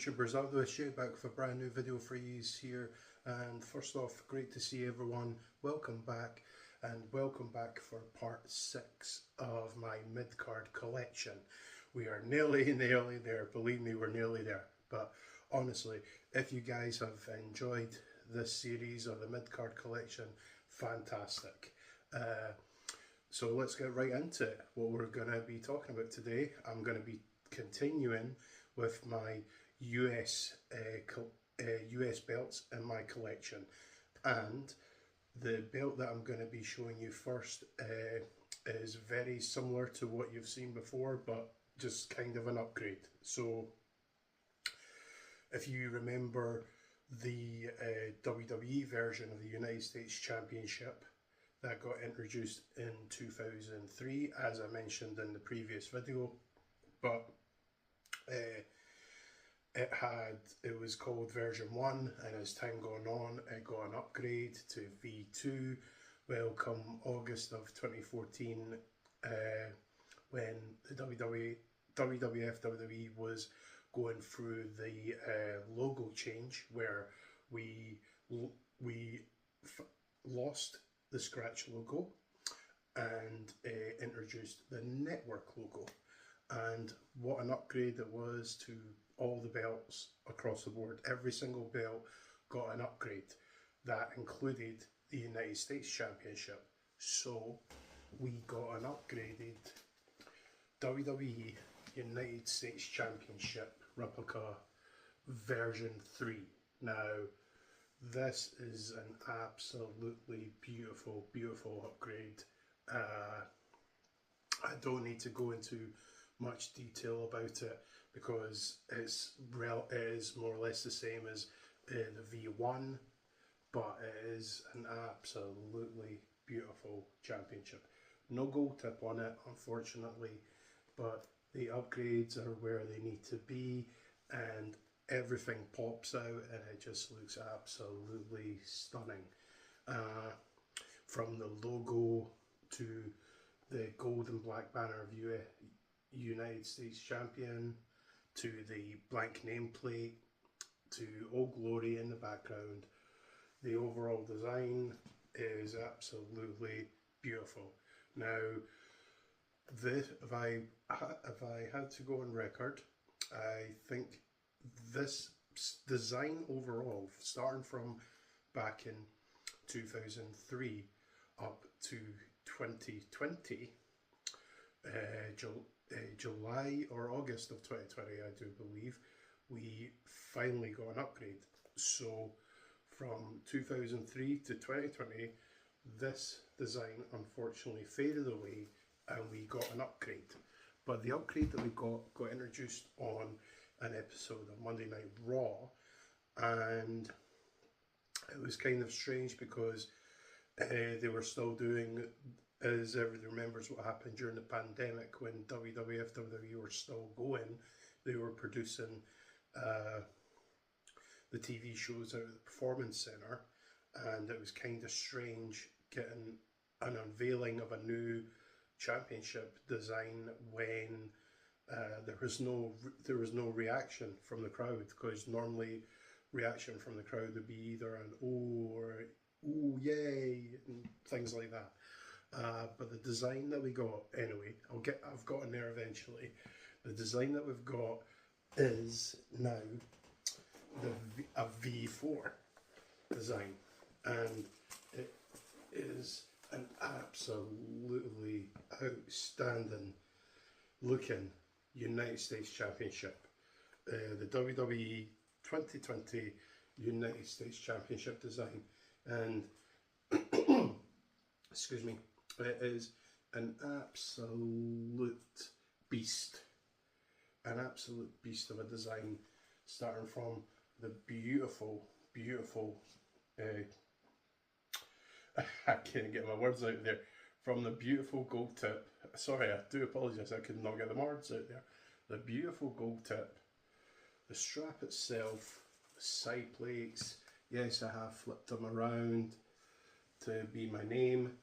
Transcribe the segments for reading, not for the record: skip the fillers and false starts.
YouTubers out there, straight back with a brand new video for you here. And first off, great to see everyone. Welcome back, and welcome back for part 6 of my Midcard collection. We are nearly there. Believe me, we're nearly there. But honestly, if you guys have enjoyed this series of the Midcard collection, fantastic. So let's get right into it. What we're going to be talking about today, I'm going to be continuing with my US belts in my collection, and the belt that I'm going to be showing you first is very similar to what you've seen before, but just kind of an upgrade. So if you remember the WWE version of the United States Championship that got introduced in 2003, as I mentioned in the previous video, but it was called version 1, and as time gone on it got an upgrade to V2. Well, come August of 2014, when the WWE was going through the logo change, where we lost the scratch logo and introduced the network logo. And what an upgrade it was to all the belts across the board. Every single belt got an upgrade. That included the United States Championship. So we got an upgraded WWE United States Championship Replica version 3. Now, this is an absolutely beautiful upgrade. I don't need to go into much detail about it because it is more or less the same as the V1, but it is an absolutely beautiful championship. No gold tip on it, unfortunately, but the upgrades are where they need to be, and everything pops out, and it just looks absolutely stunning. From the logo to the gold and black banner of United States Champion, to the blank nameplate, to Old Glory in the background, the overall design is absolutely beautiful. Now, if I had to go on record, I think this design overall, starting from back in 2003 up to 2020, July or August of 2020, I do believe, we finally got an upgrade. So from 2003 to 2020, this design unfortunately faded away and we got an upgrade. But the upgrade that we got introduced on an episode of Monday Night Raw, and it was kind of strange because they were still doing, as everyone remembers what happened during the pandemic when WWE were still going. They were producing the TV shows out of the Performance Center, and it was kind of strange getting an unveiling of a new championship design when there was no reaction from the crowd, because normally reaction from the crowd would be either an "oh" or "ooh, yay" and things like that. But the design that we got, anyway, I've gotten there eventually. The design that we've got is now a V4 design, and it is an absolutely outstanding looking United States Championship. The WWE 2020 United States Championship design, and excuse me, it is an absolute beast. An absolute beast of a design, starting from the beautiful I can't get my words out there, from the beautiful gold tip. Sorry, I do apologise, I could not get the words out there. The beautiful gold tip, the strap itself, the side plates. Yes, I have flipped them around to be my name.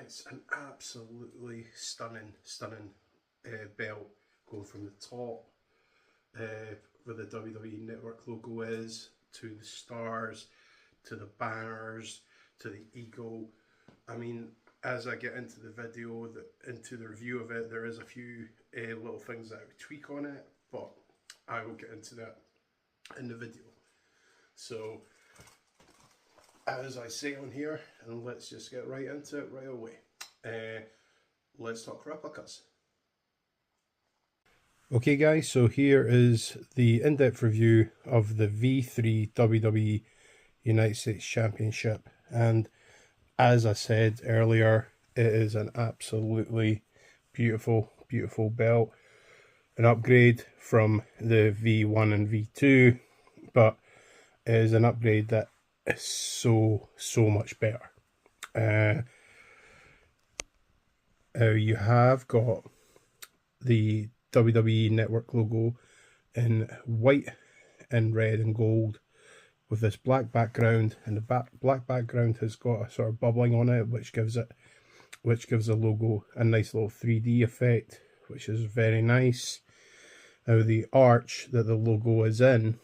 It's an absolutely stunning belt, going from the top where the WWE Network logo is, to the stars, to the banners, to the eagle. I mean, as I get into the video, into the review of it, there is a few little things that I would tweak on it, but I will get into that in the video. So, as I say on here, and let's just get right into it right away. Let's talk replicas. Okay guys, so here is the in-depth review of the V3 WWE United States Championship, and as I said earlier, it is an absolutely beautiful belt, an upgrade from the V1 and V2, but it is an upgrade that is so much better. You have got the WWE Network logo in white and red and gold with this black background, and the black background has got a sort of bubbling on it, which gives the logo a nice little 3D effect, which is very nice. Now the arch that the logo is in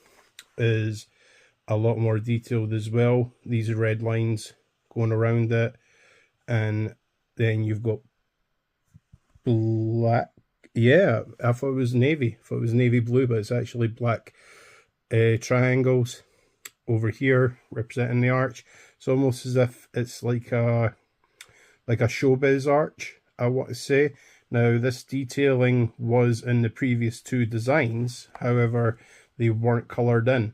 is a lot more detailed as well. These red lines going around it, and then you've got black. Yeah, I thought it was navy. I thought it was navy blue, but it's actually black triangles over here representing the arch. It's almost as if it's like a showbiz arch, I want to say. Now, this detailing was in the previous two designs, however, they weren't coloured in.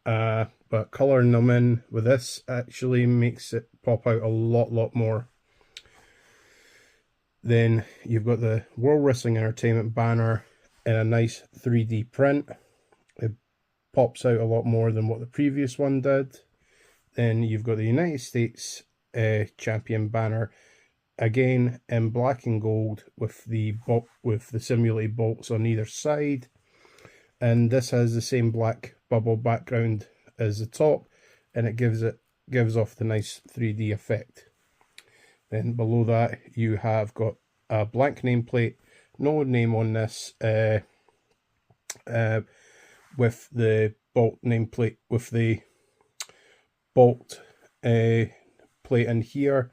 But colouring them in with this actually makes it pop out a lot more. Then you've got the World Wrestling Entertainment banner in a nice 3D print. It pops out a lot more than what the previous one did. Then you've got the United States Champion banner, again in black and gold with the simulated bolts on either side. And this has the same black bubble background as the top, and it gives off the nice 3D effect. Then below that you have got a blank nameplate, no name on this, with the bolt nameplate, with the bolt plate in here.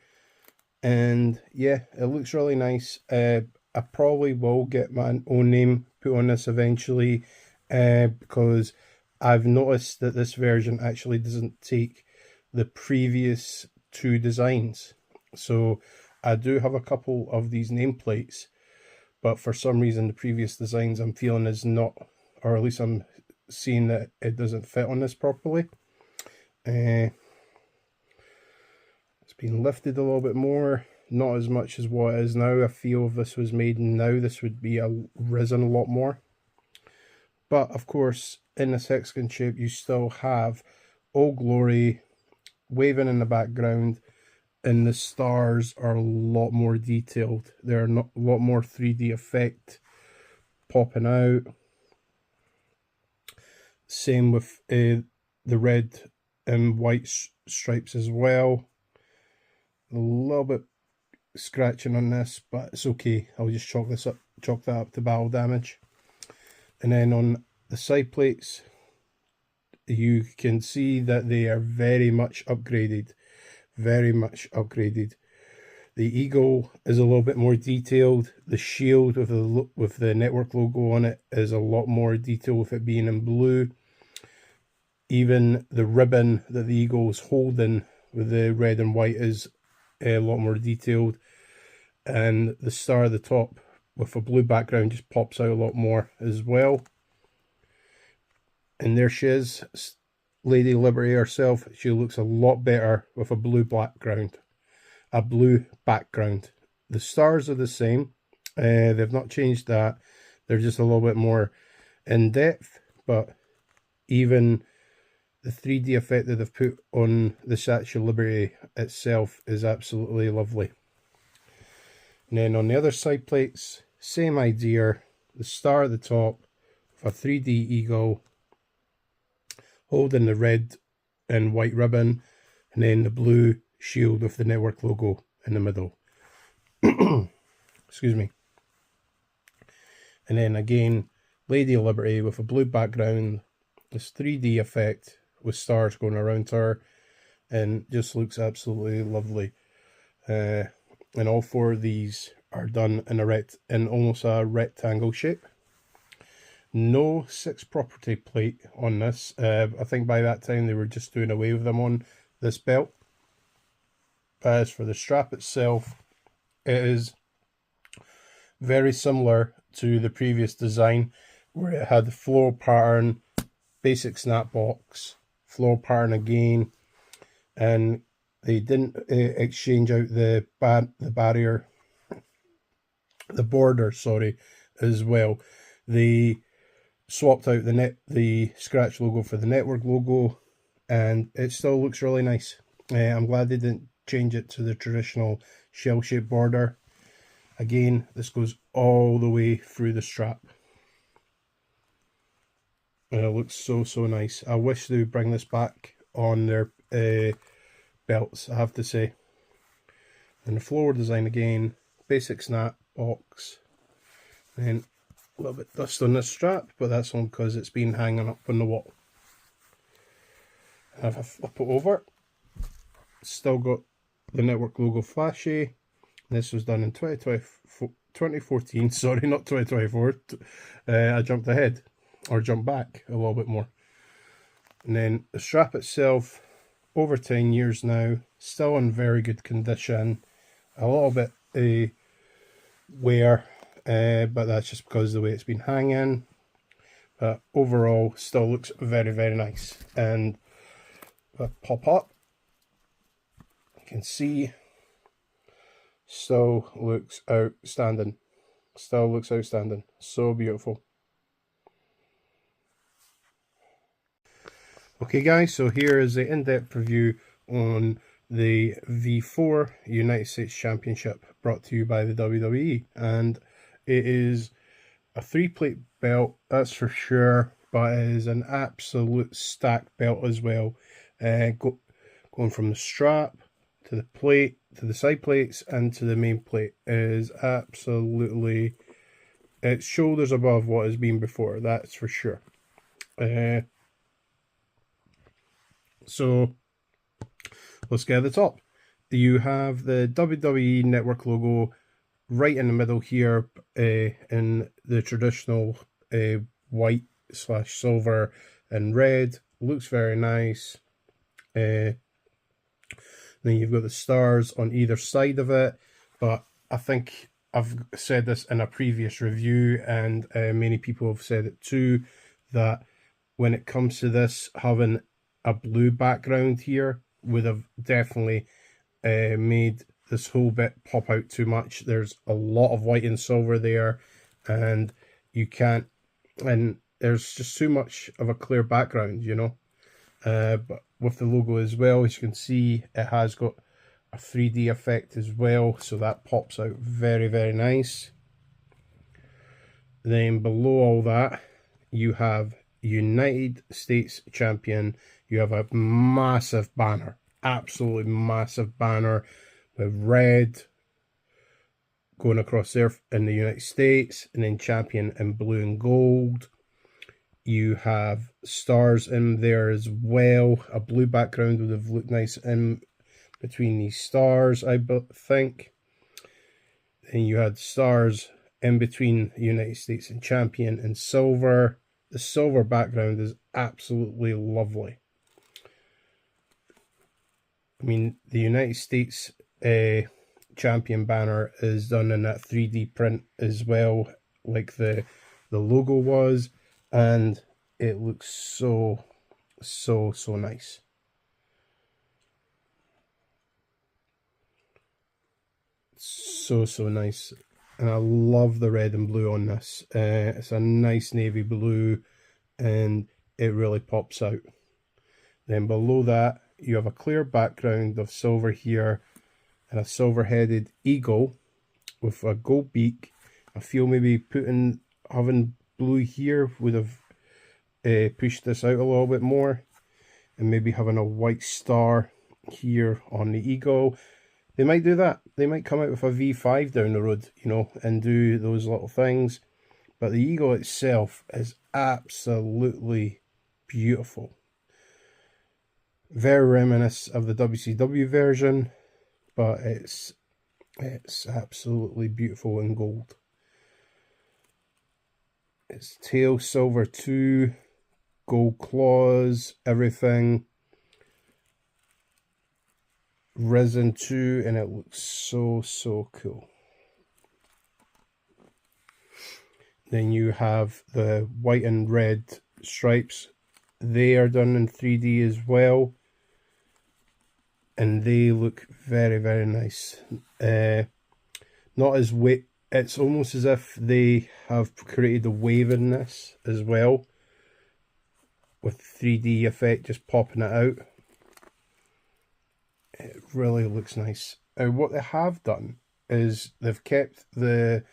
And yeah, it looks really nice. I probably will get my own name put on this eventually, because I've noticed that this version actually doesn't take the previous two designs. So I do have a couple of these nameplates, but for some reason the previous designs I'm feeling is not, or at least I'm seeing that it doesn't fit on this properly. It's been lifted a little bit more, not as much as what it is now. I feel if this was made now, this would be risen a lot more. But of course, in this hexagon shape, you still have Old Glory waving in the background, and the stars are a lot more detailed. They're a lot more 3D effect popping out. Same with the red and white stripes as well. A little bit scratching on this, but it's okay. I'll just chalk that up to battle damage. And then on the side plates, you can see that they are very much upgraded. Very much upgraded. The eagle is a little bit more detailed. The shield with the network logo on it is a lot more detailed, with it being in blue. Even the ribbon that the eagle is holding with the red and white is a lot more detailed. And the star at the top with a blue background just pops out a lot more as well. And there she is, Lady Liberty herself. She looks a lot better with a blue background. The stars are the same. They've not changed that. They're just a little bit more in depth, but even the 3D effect that they've put on the Statue of Liberty itself is absolutely lovely. And then on the other side plates, same idea. The star at the top with a 3D eagle holding the red and white ribbon, and then the blue shield with the network logo in the middle. Excuse me. And then again, Lady of Liberty with a blue background, this 3D effect with stars going around her, and just looks absolutely lovely. And all four of these are done in almost a rectangle shape. No 6 property plate on this. I think by that time they were just doing away with them on this belt. As for the strap itself, it is very similar to the previous design, where it had the floral pattern, basic snap box, floral pattern again, and they didn't exchange out the border, as well. They swapped out the scratch logo for the network logo, and it still looks really nice. I'm glad they didn't change it to the traditional shell-shaped border. Again, this goes all the way through the strap, and it looks so nice. I wish they would bring this back on their belts, I have to say. And the floral design again, basic snap box, and a little bit dust on this strap, but that's only because it's been hanging up on the wall. And if I flip it over, it's still got the network logo flashy. This was done in 2014, sorry, not 2024. I jumped ahead, or jumped back a little bit more. And then the strap itself, over 10 years now, still in very good condition. A little bit wear, but that's just because of the way it's been hanging. But overall, still looks very nice. And if I pop up, you can see, still looks outstanding. Still looks outstanding. So beautiful. Okay guys, so here is the in-depth review on the V4 United States Championship, brought to you by the WWE. And it is a 3-plate belt, that's for sure, but it is an absolute stacked belt as well. Going from the strap to the plate, to the side plates, and to the main plate, it is absolutely, it's shoulders above what has been before, that's for sure. So let's get at the top. You have the WWE Network logo right in the middle here, in the traditional white / silver and red. Looks very nice. Then you've got the stars on either side of it, but I think I've said this in a previous review, and many people have said it too, that when it comes to this, having a blue background here would have definitely made this whole bit pop out too much. There's a lot of white and silver there, and you can't, and there's just too much of a clear background, you know. But with the logo as well, as you can see, it has got a 3D effect as well, so that pops out very nice. Then below all that, you have United States Champion. You have a massive banner, absolutely massive banner with red going across there in the United States, and then champion in blue and gold. You have stars in there as well. A blue background would have looked nice in between these stars, I think. Then you had stars in between the United States and champion in silver. The silver background is absolutely lovely. I mean, the United States champion banner is done in that 3D print as well, like the logo was, and it looks so nice. So nice, and I love the red and blue on this. It's a nice navy blue, and it really pops out. Then below that, you have a clear background of silver here, and a silver-headed eagle with a gold beak. I feel maybe having blue here would have pushed this out a little bit more, and maybe having a white star here on the eagle. They might do that. They might come out with a V5 down the road, you know, and do those little things. but the eagle itself is absolutely beautiful. Very reminiscent of the WCW version, but it's absolutely beautiful in gold. It's tail silver too, gold claws, everything. Resin too, and it looks so cool. Then you have the white and red stripes. They are done in 3D as well, and they look very nice. Not as wet. It's almost as if they have created a wave in this as well, with 3D effect just popping it out. It really looks nice. What they have done is they've kept the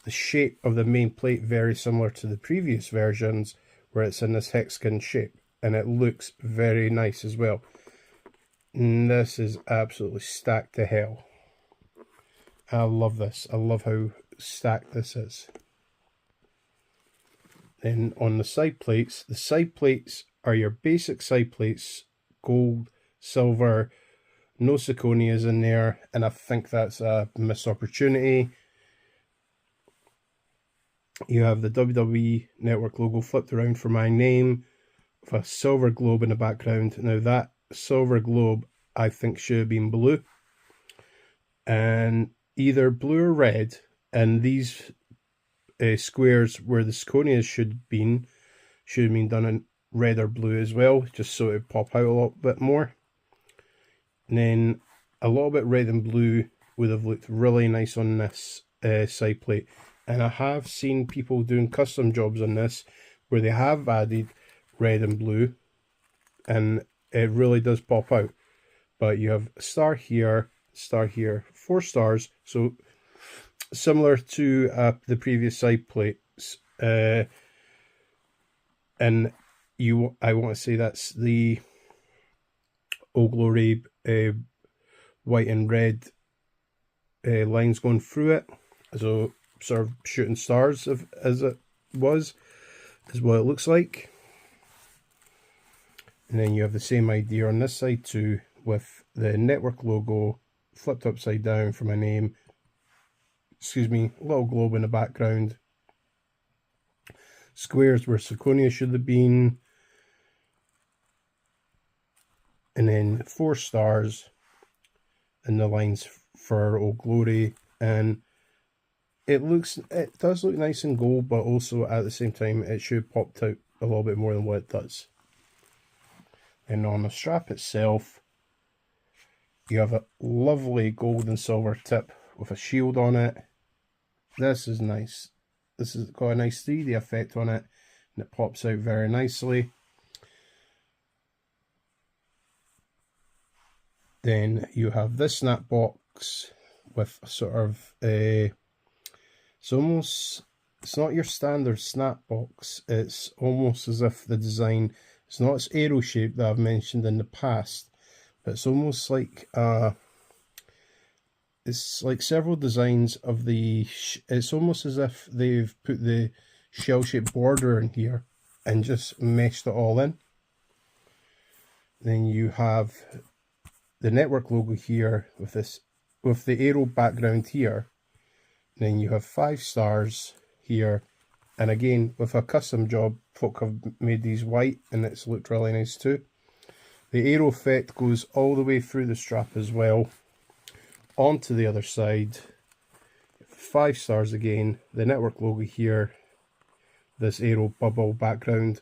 shape of the main plate very similar to the previous versions, where it's in this hexagon shape, and it looks very nice as well. And this is absolutely stacked to hell. I love this. I love how stacked this is. Then on the side plates are your basic side plates, gold, silver, no zirconias in there, and I think that's a missed opportunity. You have the WWE Network logo flipped around for my name, with a silver globe in the background. Now that silver globe I think should have been blue, and either blue or red, and these squares where the zirconias should have been done in red or blue as well, just so it would pop out a little bit more. And then a little bit red and blue would have looked really nice on this side plate. And I have seen people doing custom jobs on this where they have added red and blue, and it really does pop out. But you have a star here, 4 stars, so similar to the previous side plates. And I want to say that's the Old Glory white and red lines going through it, so sort of shooting stars as it was, is what it looks like. And then you have the same idea on this side too, with the network logo flipped upside down for my name. Excuse me, little globe in the background. Squares where zirconia should have been. And then 4 stars in the lines for Old Glory. And it does look nice in gold, but also at the same time it should have popped out a little bit more than what it does. And on the strap itself, you have a lovely gold and silver tip with a shield on it. This is nice. This has got a nice 3D effect on it, and it pops out very nicely. Then you have this snap box with sort of a, it's not your standard snap box. It's almost as if the design, it's not its arrow shape that I've mentioned in the past, but it's almost like it's like several designs of it's almost as if they've put the shell-shaped border in here and just meshed it all in. Then you have the network logo here with the arrow background here. Then you have 5 stars here, and again with a custom job, folk have made these white and it's looked really nice too. The arrow effect goes all the way through the strap as well, onto the other side. 5 stars again, the network logo here, this arrow bubble background.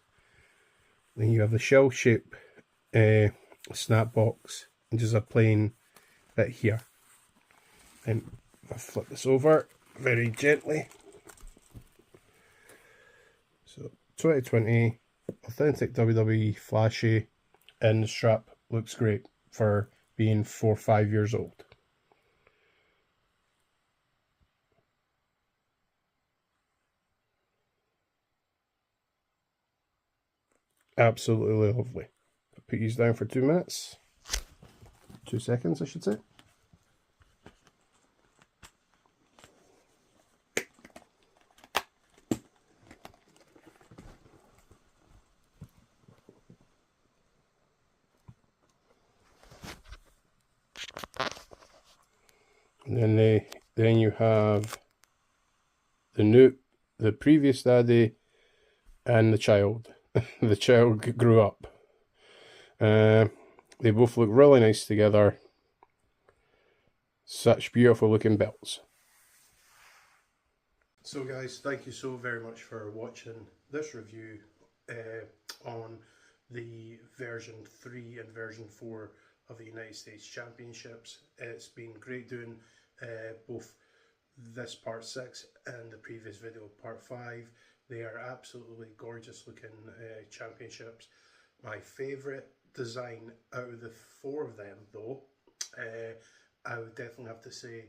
Then you have the shell shape snap box, and just a plain bit here. And if I flip this over very gently, so 2020 authentic WWE flashy, and the strap looks great for being 4 or 5 years old. Absolutely lovely. I'll put these down for 2 minutes. 2 seconds, I should say. And then you have the previous daddy and the child. The child grew up. They both look really nice together. Such beautiful looking belts. So guys, thank you so very much for watching this review on the version 3 and version 4 of the United States Championships. It's been great doing both this part 6 and the previous video part 5. They are absolutely gorgeous looking championships. My favourite design out of the 4 of them though, I would definitely have to say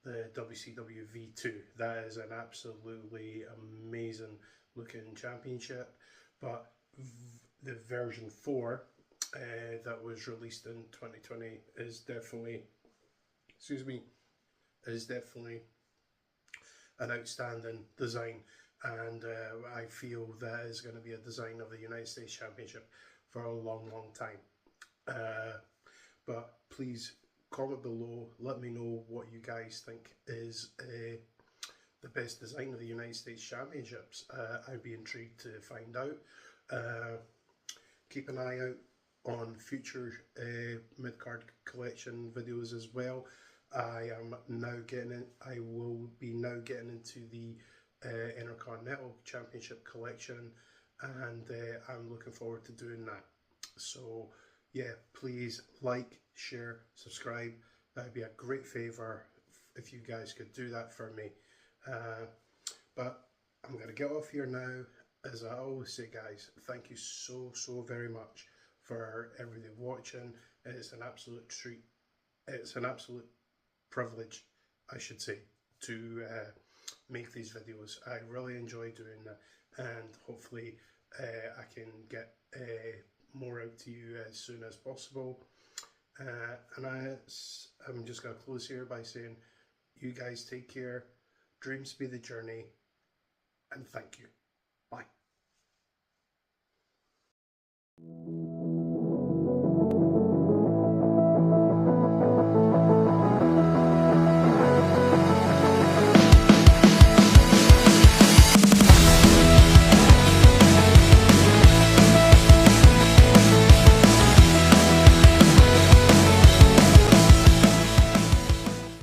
the WCW V2. That is an absolutely amazing looking championship, but the version 4 that was released in 2020 is definitely, is definitely an outstanding design, and I feel that is going to be a design of the United States Championship for a long time. But please comment below, let me know what you guys think is the best design of the United States Championships. I'd be intrigued to find out. Keep an eye out on future Midcard collection videos as well. I will be now getting into the Intercontinental Championship collection, and I'm looking forward to doing that. So yeah, please like, share, subscribe. That'd be a great favour if you guys could do that for me. But I'm going to get off here now. As I always say, guys, thank you so very much for everything watching. It's an absolute treat. It's an absolute privilege, I should say, to make these videos. I really enjoy doing that, and hopefully I can get more out to you as soon as possible. And I'm just going to close here by saying, you guys take care, dreams be the journey, and thank you.